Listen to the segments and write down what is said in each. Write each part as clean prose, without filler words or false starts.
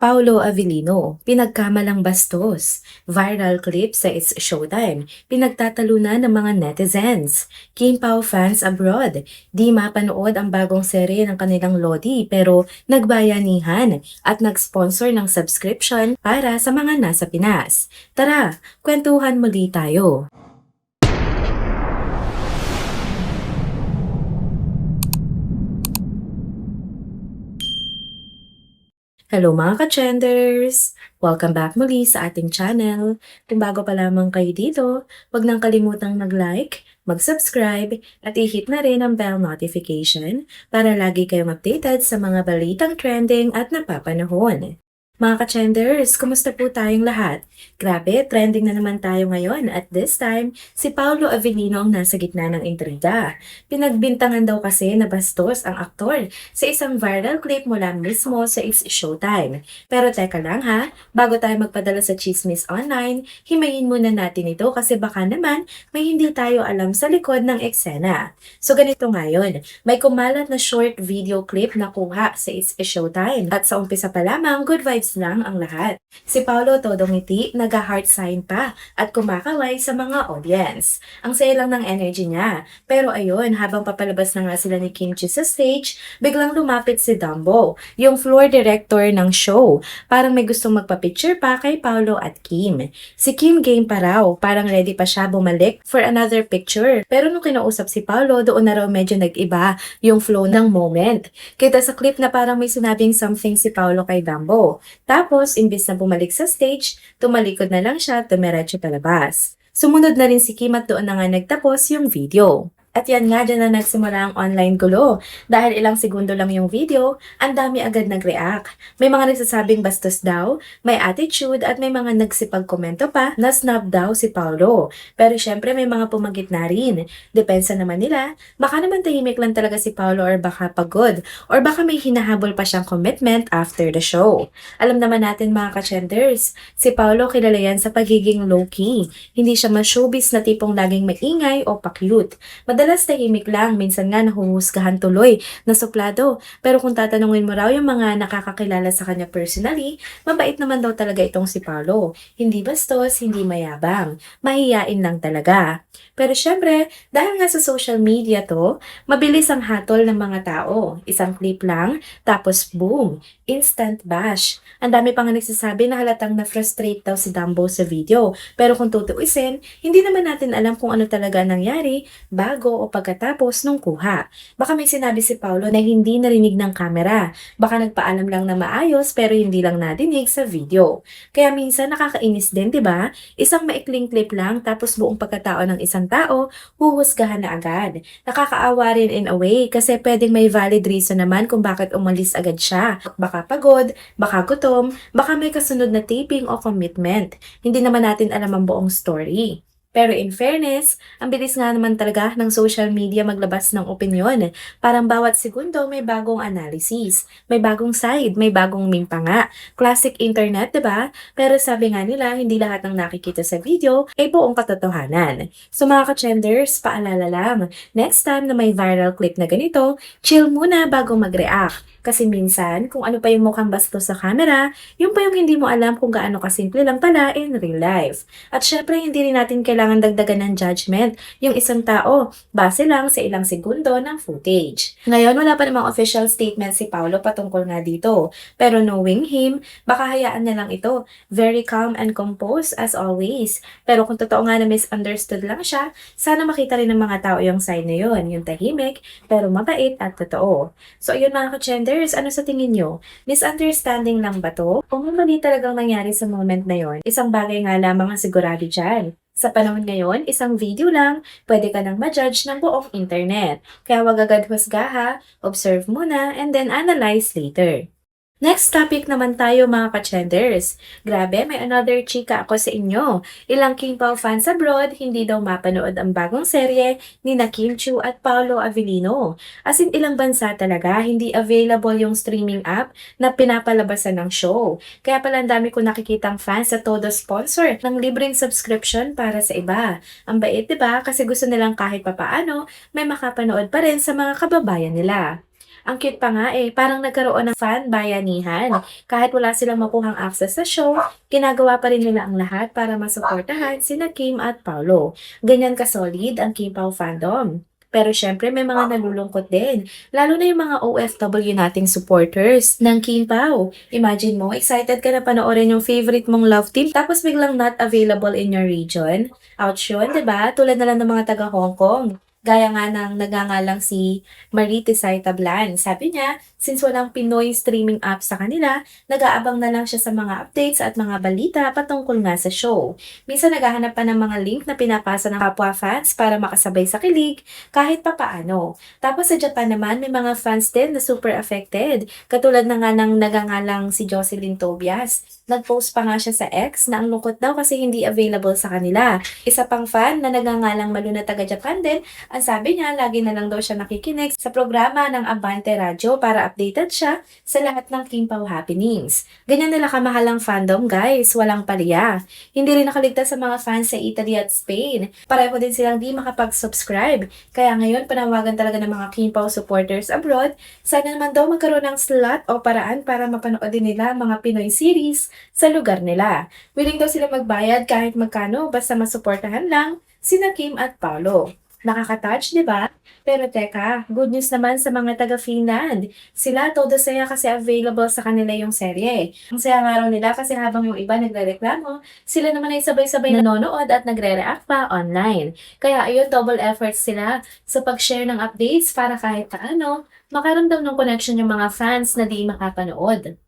Paulo Avellino, pinagkamalang bastos. Viral clip sa It's Showtime, pinagtatalunan ng mga netizens. Kim Pao fans abroad, di mapanood ang bagong serye ng kanilang Lodi pero nagbayanihan at nag-sponsor ng subscription para sa mga nasa Pinas. Tara, kwentuhan muli tayo. Hello mga ka-trenders! Welcome back muli sa ating channel. Kung bago pa lamang kayo dito, huwag nang kalimutang mag-like, mag-subscribe, at i-hit na rin ang bell notification para lagi kayong updated sa mga balitang trending at napapanahon. Mga ka-trenders, kumusta po tayong lahat? Grabe, trending na naman tayo ngayon at this time, si Paulo Avellino ang nasa gitna ng intriga. Pinagbintangan daw kasi na bastos ang aktor sa isang viral clip mula mismo sa It's Showtime. Pero teka lang ha, bago tayo magpadala sa chismis online, himayin muna natin ito kasi baka naman may hindi tayo alam sa likod ng eksena. So ganito ngayon, may kumalat na short video clip na kuha sa It's Showtime at sa umpisa pa lamang, good vibes lang ang lahat. Si Paulo todo ngiti, nag-heart sign pa at kumakaway sa mga audience. Ang saya lang ng energy niya. Pero ayun, habang papalabas na nga sila ni Kimchi sa stage, biglang lumapit si Dumbo, yung floor director ng show. Parang may gustong magpa-picture pa kay Paulo at Kim. Si Kim game pa raw, parang ready pa siya bumalik for another picture. Pero nung kinausap si Paulo, doon na raw medyo nag-iba yung flow ng moment. Kita sa clip na parang may sinabing something si Paulo kay Dumbo. Tapos, imbis na bumalik sa stage, tumalikod na lang siya at dumiretso palabas. Sumunod na rin si Kim at doon na nga nagtapos yung video. At yan nga, dyan na nagsimula ang online gulo. Dahil ilang segundo lang yung video, ang dami agad nag-react. May mga nagsasabing bastos daw, may attitude at may mga nagsipag-komento pa na snub daw si Paulo. Pero syempre may mga pumagit na rin. Depensa naman nila, baka naman tahimik lang talaga si Paulo or baka pagod or baka may hinahabol pa siyang commitment after the show. Alam naman natin mga ka-trenders, si Paulo kilala yan sa pagiging low-key. Hindi siya mas-showbiz na tipong laging maingay o pa-cute. Madalas tahimik lang, minsan nga nahuhusgahan tuloy na suplado. Pero kung tatanungin mo raw yung mga nakakakilala sa kanya personally, mabait naman daw talaga itong si Paulo. Hindi bastos, hindi mayabang. Mahiyain lang talaga. Pero syempre, dahil nga sa social media to, mabilis ang hatol ng mga tao. Isang clip lang, tapos boom, instant bash. Ang dami pa nga nagsasabi na halatang na-frustrate daw si Dumbo sa video. Pero kung tutuusin, hindi naman natin alam kung ano talaga nangyari bago o pagkatapos nung kuha. Baka may sinabi si Paulo na hindi narinig ng kamera. Baka nagpaalam lang na maayos pero hindi lang nadinig sa video. Kaya minsan nakakainis din, 'di ba? Isang maikling clip lang tapos buong pagkatao ng isang tao, huhusgahan na agad. Nakakaawa rin in a way kasi pwedeng may valid reason naman kung bakit umalis agad siya. Baka pagod, baka gutom, baka may kasunod na taping o commitment. Hindi naman natin alam ang buong story. Pero in fairness, ang bilis nga naman talaga ng social media maglabas ng opinyon. Parang bawat segundo may bagong analysis, may bagong side, may bagong meme pa nga. Classic internet, 'di ba? Pero sabi nga nila, hindi lahat ng nakikita sa video ay buong katotohanan. So mga ka-trenders, paalala lang, next time na may viral clip na ganito, chill muna bago mag-react. Kasi minsan, kung ano pa yung mukhang bastos sa camera, yung pa yung hindi mo alam kung gaano kasimple lang pala in real life. At syempre, hindi rin natin kailangan dagdagan ng judgment yung isang tao base lang sa ilang segundo ng footage. Ngayon, wala pa namang official statement si Paulo patungkol nga dito. Pero knowing him, baka hayaan na lang ito. Very calm and composed as always. Pero kung totoo nga na misunderstood lang siya, sana makita rin ng mga tao yung side na yun, yung tahimik, pero mabait at totoo. So ayun mga ka-trenders, ano sa tingin nyo? Misunderstanding lang ba to? O mali talagang nangyari sa moment na yon? Isang bagay nga lamang ang sigurado dyan. Sa panahon ngayon, isang video lang, pwede ka nang ma-judge ng buong internet. Kaya wag agad husga, observe muna, and then analyze later. Next topic naman tayo mga ka-trenders. Grabe, may another chika ako sa inyo. Ilang King Pao fans abroad, hindi daw mapanood ang bagong serye ni na Kim Chiu at Paulo Avellino. As in ilang bansa talaga, hindi available yung streaming app na pinapalabasan ng show. Kaya pala ang dami ko nakikitang fans sa todo sponsor ng libreng subscription para sa iba. Ang bait, diba? Kasi gusto nilang kahit papaano, may makapanood pa rin sa mga kababayan nila. Ang cute pa nga parang nagkaroon ng fan bayanihan. Kahit wala silang makuhang access sa show, ginagawa pa rin nila ang lahat para masuportahan sina Kim at Paolo. Ganyan ka-solid ang Kim Pao fandom. Pero syempre may mga nalulungkot din, lalo na yung mga OFW nating supporters ng Kim Pao. Imagine mo, excited ka na panoorin yung favorite mong love team tapos biglang not available in your region. Ouch yun, 'di ba? Tulad na lang ng mga taga Hong Kong. Gaya nga ng nagangalang si Maritisay Tablan. Sabi niya, since walang Pinoy streaming app sa kanila, nag-aabang na lang siya sa mga updates at mga balita patungkol nga sa show. Minsan naghahanap pa ng mga link na pinapasa ng kapwa fans para makasabay sa kilig kahit papaano. Tapos sa Japan naman, may mga fans din na super affected. Katulad na nga ng nagangalang si Jocelyn Tobias. Nag-post pa nga siya sa X na ang lungkot daw kasi hindi available sa kanila. Isa pang fan na nagangalang Malu na taga Japan din, ang sabi niya lagi na lang daw siya nakikinig sa programa ng Abante Radio para updated siya sa lahat ng Kim Pao happenings. Ganyan nila kamahal ang fandom guys, walang palya. Hindi rin nakaligtas sa mga fans sa Italy at Spain. Pareho din silang di makapag-subscribe. Kaya ngayon panawagan talaga ng mga Kim Pao supporters abroad, sana naman daw magkaroon ng slot o paraan para mapanood din nila mga Pinoy series sa lugar nila. Willing daw sila magbayad kahit magkano basta masuportahan lang sina Kim at Paolo. Nakaka-touch, di ba? Pero teka, good news naman sa mga taga-Finland. Sila todo saya kasi available sa kanila yung serye. Ang saya nga raw nila kasi habang yung iba nagrereklamo, sila naman ay sabay-sabay nanonood at nagre-react pa online. Kaya ayun, double effort sila sa pag-share ng updates para kahit paano, makaramdam ng connection yung mga fans na di makapanood.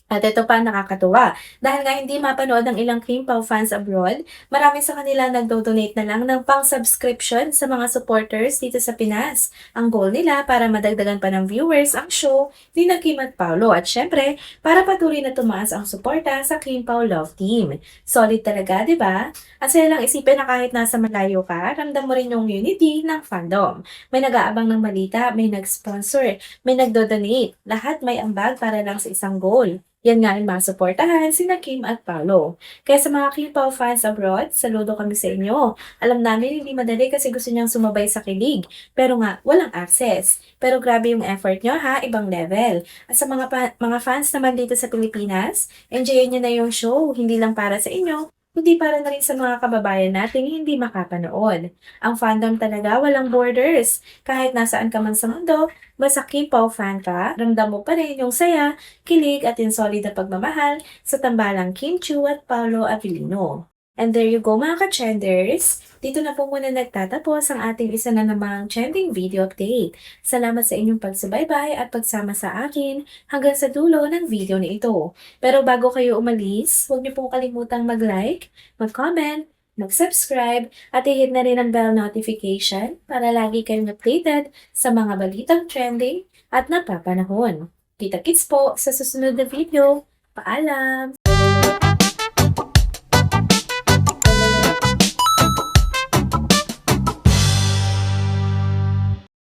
At ito pa nakakatuwa, dahil nga hindi mapanood ng ilang Kim Pao fans abroad, marami sa kanila nagdo-donate na lang ng pang-subscription sa mga supporters dito sa Pinas. Ang goal nila para madagdagan pa ng viewers ang show ni na Kim at Paolo at syempre, para patuloy na tumaas ang suporta sa Kim Pao Love Team. Solid talaga, di ba? At saya lang isipin na kahit nasa malayo ka, ramdam mo rin yung unity ng fandom. May nag-aabang ng balita, may nag-sponsor, may nagdo-donate. Lahat may ambag para lang sa isang goal. Yan nga ang masuportahan sina Kim at Paolo. Kaya sa mga Kim Pao fans abroad, saludo kami sa inyo. Alam namin hindi madali kasi gusto niyang sumabay sa kilig. Pero nga, walang access. Pero grabe yung effort niyo ha, ibang level. At sa mga fans naman dito sa Pilipinas, enjoyin niyo na yung show, hindi lang para sa inyo, kundi para na rin sa mga kababayan nating hindi makapanood. Ang fandom talaga walang borders. Kahit nasaan ka man sa mundo, basta Kim Pao fan ka, ramdam mo pa rin yung saya, kilig at yung solid na pagmamahal sa tambalang Kim Chu at Paolo Avellino. And there you go mga ka-trenders! Dito na po muna nagtatapos ang ating isa na namang trending video update. Salamat sa inyong pagsubaybay at pagsama sa akin hanggang sa dulo ng video na ito. Pero bago kayo umalis, huwag niyo pong kalimutang mag-like, mag-comment, mag-subscribe at i-hit na rin ang bell notification para lagi kayong updated sa mga balitang trending at napapanahon. Kita-kits po sa susunod na video. Paalam!